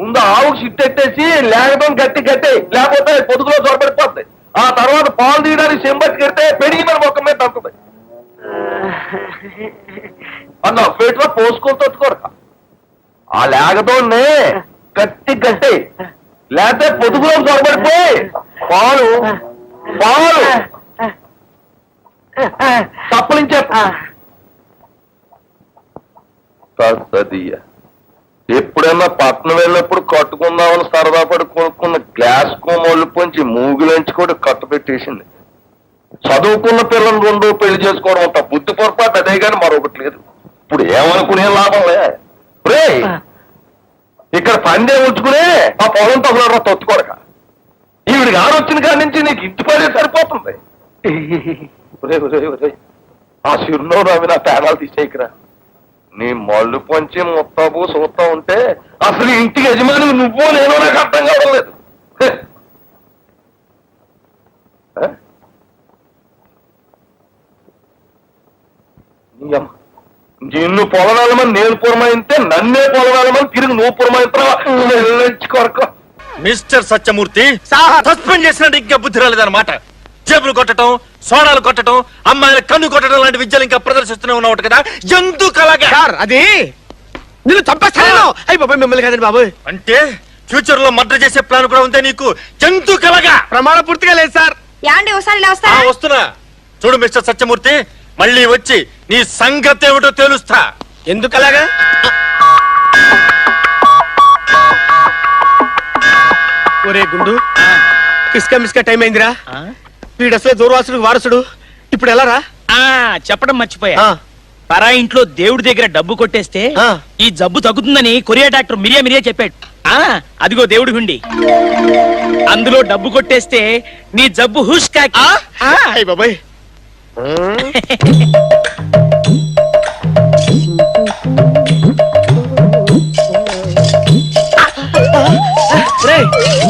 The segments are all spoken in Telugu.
ముందు ఆవుకు సిట్టెట్టేసి లేకపోతే గట్టి గట్టి లేకపోతే పొదుగులో చొరబడిపోద్ది. ఆ తర్వాత పాలు తీయడానికి చెంబట్టి కడితే పెరిగి మన మొక్క మీద తగ్గుతుంది. అన్న పేట్లో పోసుకొని తొట్టుకోరు. ఆ లేకతోనే గట్టి గట్టి లేకపోతే పొదుగులో చొరబడిపోయి పాలు పాలు తప్పలించే ఎప్పుడైనా పట్నం వెళ్ళినప్పుడు కట్టుకుందామని సరదా పడి కొనుక్కున్న గ్లాస్ కోమొళ్ళు పొంచి మూగులంచి కూడా కట్టు పెట్టేసింది. చదువుకున్న పిల్లలు రెండో పెళ్లి చేసుకోవడం అంత బుద్ధి పొరపాటు అదే కానీ మరొకటి లేదు. ఇప్పుడు ఏమనుకునే లాభంలే రే, ఇక్కడ పందే ఉంచుకునే ఆ పొలం తగులరా తొత్తుకోడక. ఈవిడికి ఆడొచ్చిన కాడి నుంచి నీకు ఇంటి పడే సరిపోతుంది. ఆ చిరునవ్వు అవి నా పేదాలు తీసేయకరా. నీ మళ్ళు పొంచి ముత్తాబు చూస్తా ఉంటే అసలు ఇంటికి యజమాని నువ్వు నేను నాకు అర్థం కావడం లేదు. నిన్ను పొలవాలమని నేను పురమాయితే నన్నే పొలవాలమని తిరిగి నువ్వు పురమాయిస్తావా? కొరకు మిస్టర్ సత్యమూర్తి సస్పెండ్ చేసినట్టు ఇంకా బుద్ధి రాలేదన్నమాట. జేబులు కొట్టడం, సోడాలు కొట్టడం, అమ్మాయిల కన్ను కొట్టడం లాంటి విద్యలు ఇంకా ప్రదర్శిస్తూనే ఉన్నావు కదా. ఎందుకలాగా? అది నేను చంపేస్తాను. అయ్యి బాబాయ్ మిమ్మల్ని కదండి బాబు. అంటే ఫ్యూచర్ లో మర్డర్ చేసే ప్లాన్ కూడా ఉందే నీకు? ఎందుకలాగా? ప్రమాణం పూర్తిగా లేదు సార్. వస్తున్నా చూడు మిస్టర్ సత్యమూర్తి, మళ్ళీ వచ్చి నీ సంగతి ఏమిటో తెలుస్తా. ఎందుకలాగా? ఒరే గుండు, కిస్కా మిస్కా టైం అయిందిరా. వీడు అసలే దూర్వాసుడు వారసుడు. ఇప్పుడు ఎలా రా? చెప్పడం మర్చిపోయా. పరా ఇంట్లో దేవుడి దగ్గర డబ్బు కొట్టేస్తే ఈ జబ్బు తగ్గుతుందని కొరియా డాక్టర్ మిరియా చెప్పాడు. అదిగో దేవుడి హుండి, అందులో డబ్బు కొట్టేస్తే నీ జబ్బు హుష్ కాకి. బాబాయ్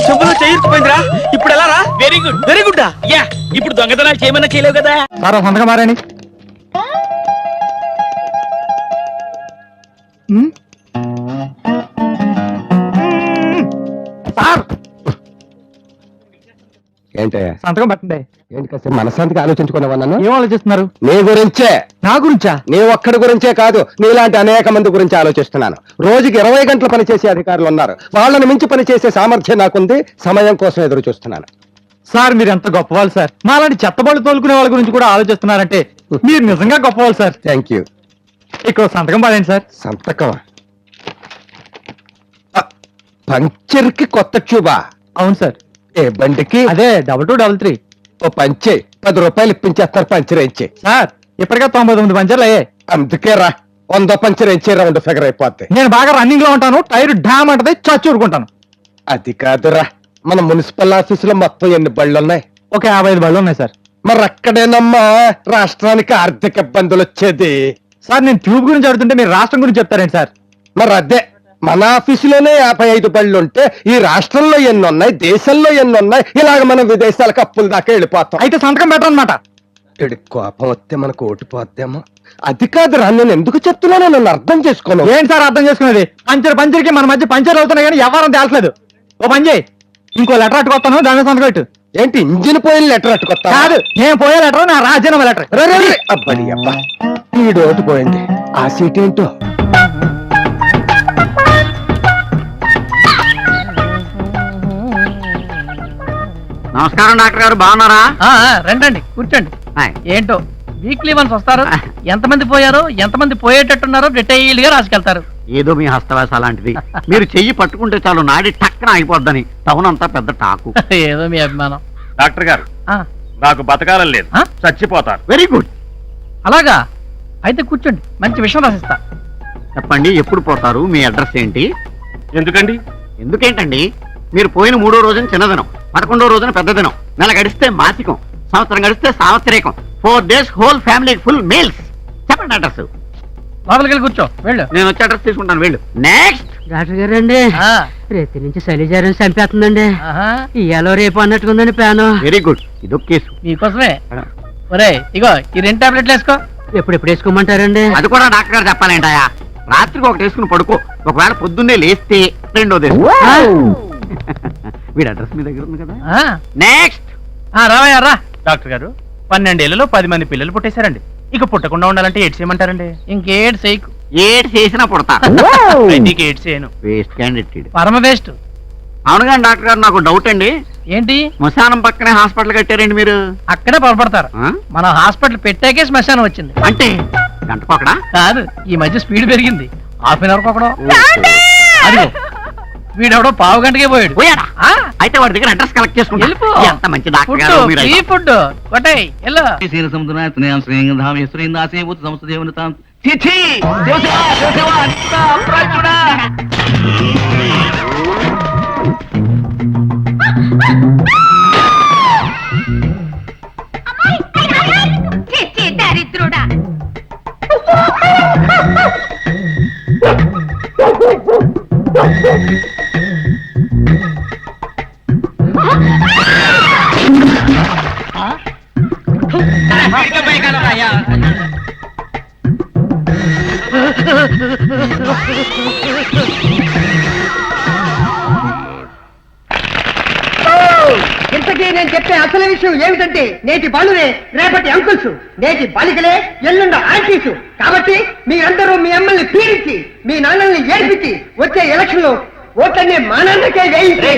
చెప్పులో చేయిపోయిందిరా. ఇప్పుడు ఎలా రా? Very good very good. Yeah, ఇప్పుడు దొంగతనాలు చేయమన్నా చేయలేవు కదా. సంతకం మారని ఏంటయ్యా సంతకం పెట్టండి. ఏంటి కాస్త మనశాంతికి ఆలోచించుకున్నావా? ఏం ఆలోచిస్తున్నారు? నీ గురించే. నా గురించా? నీ ఒక్కడి గురించే కాదు, నీలాంటి అనేక మంది గురించి ఆలోచిస్తున్నాను. రోజుకి 20 గంటలు పనిచేసే అధికారులు ఉన్నారు. వాళ్ళని మించి పనిచేసే సామర్థ్యం నాకుంది. సమయం కోసం ఎదురు చూస్తున్నాను. సార్ మీరు ఎంత గొప్పవాళ్ళు సార్. మాలాంటి చెత్తబళ్ళు తోలుకునే వాళ్ళ గురించి కూడా ఆలోచిస్తున్నారంటే మీరు నిజంగా గొప్పవాళ్ళు సార్. Thank you. ఇక్కడ సంతకం పడండి సార్. సంతకం? పంచర్కి కొత్త ట్యూబా? అవును సార్. ఏ బండికి? అదే 2233. ఓ పంచే 10 రూపాయలు ఇప్పించేస్తారు. పంచర్ వేయించి. సార్ ఇప్పటికే 99 పంచర్లు అయ్యాయి. అందుకే రా 100 పంచర్ వేయించే రౌండ్ ఫిగర్ అయిపోద్ది. నేను బాగా రన్నింగ్ లో ఉంటాను. టైర్ డ్యామ్ అంటది, చచ్చూరుకుంటాను. అది కాదురా, మన మున్సిపల్ ఆఫీసులో మొత్తం ఎన్ని బళ్ళు ఉన్నాయి? ఒక 55 బళ్ళు ఉన్నాయి సార్. మరి అక్కడేనమ్మా రాష్ట్రానికి ఆర్థిక ఇబ్బందులు వచ్చేది. సార్ నేను ట్యూబ్ గురించి అడుగుతుంటే మీరు రాష్ట్రం గురించి చెప్తారేంటి సార్? మరి అదే, మన ఆఫీసులోనే 55 బళ్ళు ఉంటే ఈ రాష్ట్రంలో ఎన్ని ఉన్నాయి, దేశంలో ఎన్ని ఉన్నాయి? ఇలాగ మనం విదేశాలకు అప్పుల దాకా వెళ్ళిపోతాం. అయితే సంతకం పెట్టరన్నమాట. ఇడి కోపం వస్తే మనకు ఓటిపోద్దేమో. అది కాదురా, నేను ఎందుకు చెప్తున్నానో నన్ను అర్థం చేసుకోను. ఏంటి సార్ అర్థం చేసుకునేది? పంచర్కి మన మధ్య పంచర్లు అవుతున్నాయి కానీ ఎవరం తేల్చలేదు. ఓ పని చేయి, ఇంకో లెటర్ అట్టుకొస్తాను, దాని సంతకం పెట్టు. ఏంటి ఇంజిన్ పోయిన లెటర్ అట్టుకొస్తా? కాదు, నేను పోయే లెటర్ నా రాజీనామా లెటర్. అబ్బడి అబ్బా, ఈ ఓటు పోయింది. ఆ సీట్ ఏంటో. నమస్కారం డాక్టర్ గారు, బాగున్నారా? రండి కూర్చోండి. ఏంటో వీక్లీ వన్స్ వస్తారు. ఎంతమంది పోయారో, ఎంతమంది పోయేటట్టున్నారో డీటెయిల్ గా రాసుకెళ్తారు. ఏదో మీ హస్తవేశ లాంటిది. మీరు చెయ్యి పట్టుకుంటే చాలు నాడి టక్కన అయిపోద్దని టౌన్ అంతా పెద్ద టాకు. ఏదో మీ అభిమానం. డాక్టర్ గారు, నాకు బతకాలని లేదు, చచ్చిపోతాను. Very good. అలాగా అయితే కూర్చోండి, మంచి విషయం రాసిస్తా. చెప్పండి, ఎప్పుడు పోతారు? మీ అడ్రస్ ఏంటి? ఎందుకండి? ఎందుకేంటండి, మీరు పోయిన 3వ రోజున చిన్నదినం, 11వ రోజున పెద్ద దినం, నెల గడిస్తే మాసికం, సంవత్సరం గడిస్తే సావత్రికం, 4 days whole family full meals. చెప్పండి అడ్రస్. లోపలికి వెళ్ళి కూర్చో. వెళ్ళు, నేను వచ్చి అడ్రస్ తీసుకుంటాను. వెళ్ళు. నెక్స్ట్. డాక్టర్ గారు అండి, రేతి నుంచి శైలిజారం చంపేస్తుందండి. ఇయాలో రేపు అన్నట్టుకుందండి ప్లాను. వెరీ గుడ్, ఇదొక కేసు మీకోసమే. ఒరే ఇగో ఈ 2 టాబ్లెట్లు వేసుకో. ఎప్పుడు వేసుకోమంటారండి? అది కూడా డాక్టర్ గారు చెప్పాలేంటాయా? రాత్రికి ఒకటి వేసుకుని పడుకో, ఒకవేళ పొద్దున్నే లేస్తే రెండో దేశం. వీడి అడ్రస్ మీ దగ్గర ఉంది కదా. నెక్స్ట్ రావయ్యా రా. డాక్టర్ గారు 12 ఏళ్లలో 10 మంది పిల్లలు పుట్టేశారండి. ఇక పుట్టకుండా ఉండాలంటే ఏడ్స్ చేయమంటారండి? ఇంకేడ్ చేయకు. ఏడు చేసినా పుడతా. నీకు ఏడ్స్ చేయను. Waste candidate. పరమ వేస్ట్. అవును కానీ డాక్టర్ గారు నాకు డౌట్ అండి. ఏంటి? శ్మశానం పక్కనే హాస్పిటల్ కట్టారండి మీరు. అక్కడే పొరపడతారు. ఆ? మన హాస్పిటల్ పెట్టాకే శ్మశానం వచ్చింది. అంటే గంటకొకడా? కాదు, ఈ మధ్య స్పీడ్ పెరిగింది. హాఫ్ అన్ అవర్ ఒకడో. అదిగో వీడెవడో పావు గంటకే పోయాడు. పోయాడా? ఆ? అయితే వాడి దగ్గర అడ్రస్ కలెక్ట్ చేసుకుంటా. వెళ్ళిపో. ఎంత మంచి డాక్టర్ గారు మీరు. Free food కొట్టాయి. ఎల్లో దరిద్రుడా. ఇంతకీ నేను చెప్పే అసలు విషయం ఏమిటంటే నేటి బాలురే రేపటి అంకుల్స్, నేటి బాలికలే ఎల్లుండ ఆంటీసు. కాబట్టి మీరందరూ మీ అమ్మల్ని పీడించి మీ నాన్నల్ని ఏడిపించి వచ్చే ఎలక్షన్ లో ఓట్లన్నీ మా నాన్నకే వేయించి.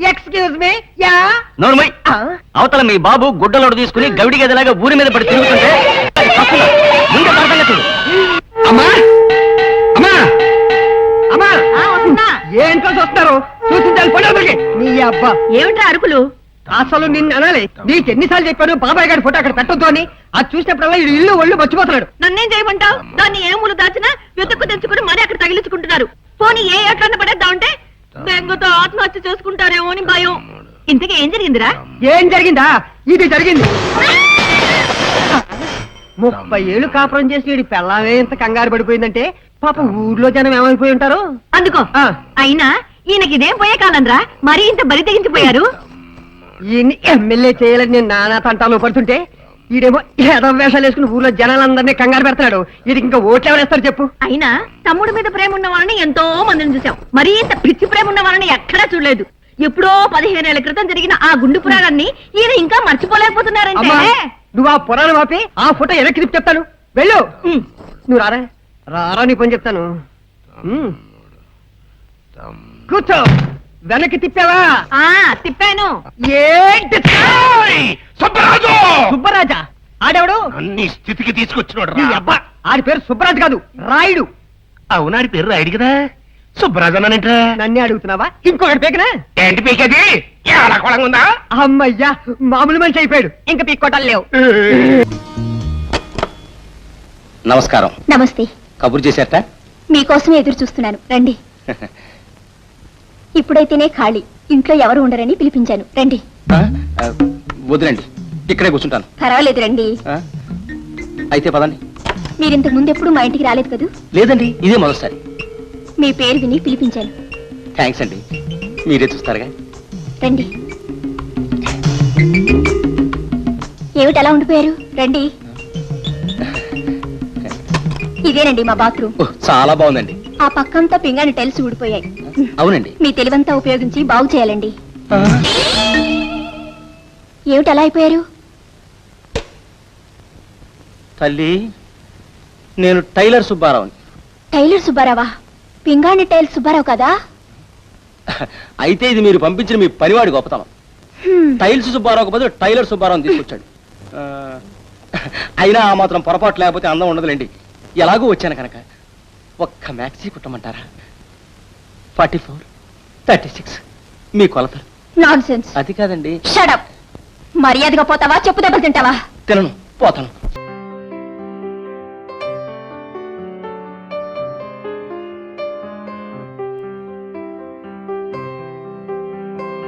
Excuse me. యా నోర్మై, అవతల మీ బాబు గుడ్డలోడు తీసుకుని గవిడి గదిలాగా ఊరి మీద పడి తిరుగుతుంటే ముందు పడతాను చూడు. అమ్మా అమ్మా అమ్మా, ఏంటో చూస్తారు చూసించాలి పండుగ. నీ అబ్బా ఏమిట్రా అరుకులు? అసలు నిన్ను అనాలి. నీకు ఎన్నిసార్లు చెప్పాను బాబాయ్ గారి ఫోటో అక్కడ పెట్టొద్దు అని. అది చూసినప్పుడల్లా ఈ ఇల్లు ఒళ్ళు మర్చిపోతున్నాడు. నన్నేం చేయమంటావు? దాన్ని ఏ మూలు దాచినా వెతుక్కు తెచ్చుకుని మరీ అక్కడ తగిలించుకుంటున్నారు. పోనీ ఏ ఎట్లన్న పడేద్దాం అంటే బెంగతో ఆత్మహత్య చేసుకుంటారేమో అని భయం. ఇంతకీ ఏం జరిగిందిరా? ఏం జరిగిందా? ఇది జరిగింది. 30 ఏళ్ళు కాపురం చేసి వీడి పెళ్ళామే ఇంత కంగారు పడిపోయిందంటే పాపం ఊర్లో జనం ఏమైపోయి ఉంటారు. అందుకో. అయినా ఈయనకి ఇదేం పోయే కాలంరా, మరీ ఇంత బరి తెగించిపోయారు. ఈయన్ని ఎమ్మెల్యే చేయాలని నేను నానా తంటాలు పడుతుంటే ఈడేమో ఏదో వేషాలు వేసుకుని ఊర్లో జనాలందరినీ కంగారు పెడతాడు. వీడికి ఇంకా ఓట్లు ఎవరేస్తారు చెప్పు? అయినా తమ్ముడి మీద ప్రేమ ఉన్న వాళ్ళని ఎంతో మందిని చూసాం, మరీ ఇంత పిచ్చి ప్రేమ ఉన్న వాళ్ళని ఎక్కడా చూడలేదు. ఎప్పుడో 15 ఏళ్ల క్రితం జరిగిన ఆ గుండు పురాణాన్ని ఈయన ఇంకా మర్చిపోలేకపోతున్నారంటే. అమ్మా, నువ్వు ఆ పురాణం ఆపి ఆ ఫోటో వెనక్కి తిప్పి చెప్తాను. వెళ్ళు. నువ్వు రారా రారా నీ పని చెప్తాను. కూర్చో. వెనక్కి తిప్పావా? తిప్పాను. ఏంటి సుబ్బరాజు! సుబ్బరాజా? ఆడేవాడు అన్ని స్థితికి తీసుకొచ్చినాడు నీ అబ్బా. ఆడి పేరు సుబ్బరాజు కాదు, రాయుడు. అవునాడి పేరు రాయుడు కదా. సుబ్బరాజు అన్నానంట. నన్నే అడుగుతున్నావా? ఇంకొకటి పేకనా? ఏంటి పీకేది? ఉందా? అమ్మయ్యా, మామూలు మనిషి అయిపోయాడు. ఇంకా పీక్కోటాలు లేవు. నమస్కారం. నమస్తే. కబురు చేశారట? మీకోసమే ఎదురు చూస్తున్నాను, రండి. ఇప్పుడైతేనే ఖాళీ, ఇంట్లో ఎవరు ఉండరని పిలిపించాను, రండి. వదిలేండి, ఇక్కడే కూర్చుంటాను. పర్వాలేదు, రండి. అయితే పదండి. మీరింతకు ముందు ఎప్పుడు మా ఇంటికి రాలేదు కదూ? లేదండి, ఇదే మొదటిసారి. మీ పేరు విని పిలిపించాను. థ్యాంక్స్ అండి, మీరే చూస్తారుగా. రండి. ఏమిటి అలా ఉండిపోయారు? రండి. ఇదేనండి మా బాత్రూమ్. చాలా బాగుందండి. ఆ పక్కంతా పింగాణి టైల్స్ ఊడిపోయాయి. అవునండి. మీ తెలివంతా ఉపయోగించి బాగు చేయాలండి. ఏమిటి అలా అయిపోయారు? తల్లి, నేను టైలర్ సుబ్బారావుని. టైలర్ సుబ్బారావా? పింగాణి టైల్ సుబ్బారావు కదా? అయితే ఇది మీరు పంపించిన మీ పనివాడి గొప్పతనం. టైల్స్ సుబ్బారావుకు బదులు టైలర్ సుబ్బారావుని తీసుకొచ్చాడు. అయినా ఆ మాత్రం పొరపాటు లేకపోతే అందం ఉండదులేండి. ఎలాగూ వచ్చాను కనుక ఒక్క మ్యాక్సీ కుట్టమంటారా? 44, 36 మీ కొలతలు. నాన్సెన్స్. అది కాదండి. Shut up. మర్యాదగా పోతావా, చెప్పు దెబ్బలు తింటావా? తినను, పోతాను.